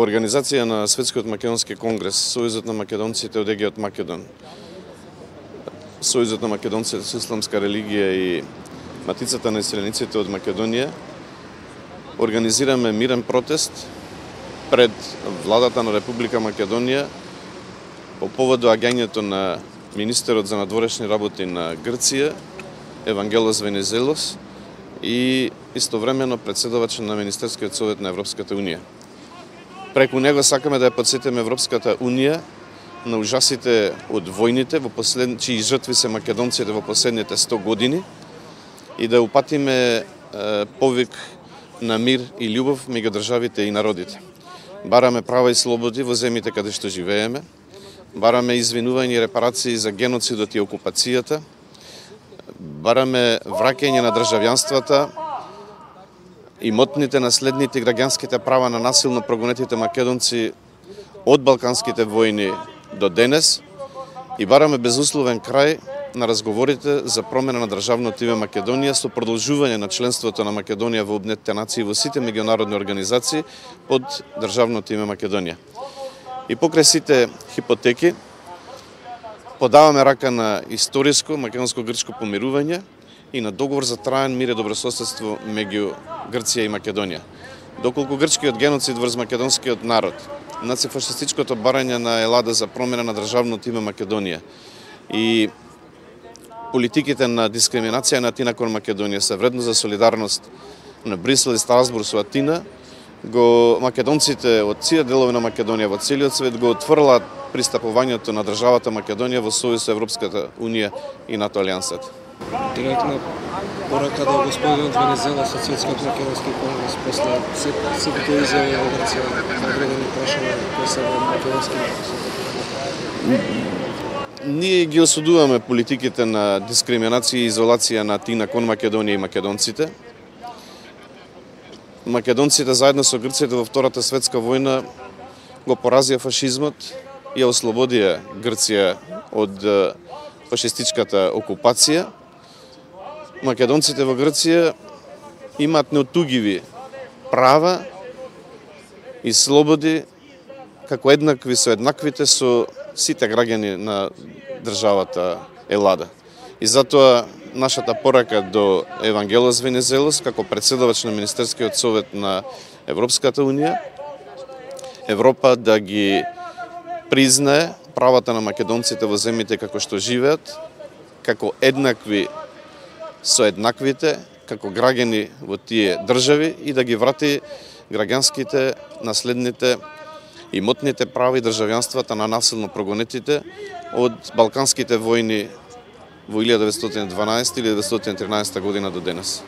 организација на Светскиот македонски конгрес, Сојузот на македонците од егеот Македон, Сојузот на македонците со исламска религија и Матицата на иселениците од Македонија организираме мирен протест пред владата на Република Македонија по поводу агањето на министерот за надворешни работи на Грција, Евангелос Венизелос, и истовремено председавач на Министерскиот совет на Европската унија. Преку него сакаме да ја потсетиме Европската унија на ужасите од војните, чии жртви се македонците во последните 100 години, и да упатиме повик на мир и љубов меѓу државите и народите. Бараме права и слободи во земјите каде што живееме, бараме извинување и репарации за геноцидот и окупацијата, бараме враќање на државјанствата, имотните, наследните и граѓанските права на насилно прогонетите македонци од балканските војни до денес и бараме безусловен крај на разговорите за промена на државното име Македонија со продолжување на членството на Македонија во Обединетите нации во сите меѓународни организации под државното име Македонија. И покрај сите хипотеки подаваме рака на историско македонско-грчко помирување и на договор за траен мир и добрососедство меѓу Грција и Македонија. Доколку грчкиот геноцид врз македонскиот народ, нацифашистичкото барање на Елада за промена на државното име Македонија и политиките на дискриминација на Атина кон Македонија се вредно за солидарност на Брисел и Страсбург со Атина, македонците од сите делови на Македонија во целиот свет го отврлаат пристапувањето на државата Македонија во сојуз со Европската унија и НАТО алијансата. Директна порака до господинот Венизелос од Светскиот македонски конгрес после сите изјави во Грција на одредени прашања кои се во македонски. Ние ги осудуваме политиките на дискриминација и изолација на Атина кон Македонија и македонците. Македонците заедно со грците во Втората светска војна го поразија фашизмот и ја ослободија Грција од фашистичката окупација. Македонците во Грција имаат неотугиви права и слободи како еднакви со еднаквите со сите граѓани на државата Елада. И затоа нашата порака до Евангелос Венизелос како председавач на Министерскиот совет на Европската унија, Европа да ги признае правата на македонците во земјите како што живеат, како еднакви со еднаквите, како граѓани во тие држави и да ги врати граѓанските, наследните, имотните права и државјанствата на насилно прогонетите од балканските војни во 1912 или 1913 година до денес.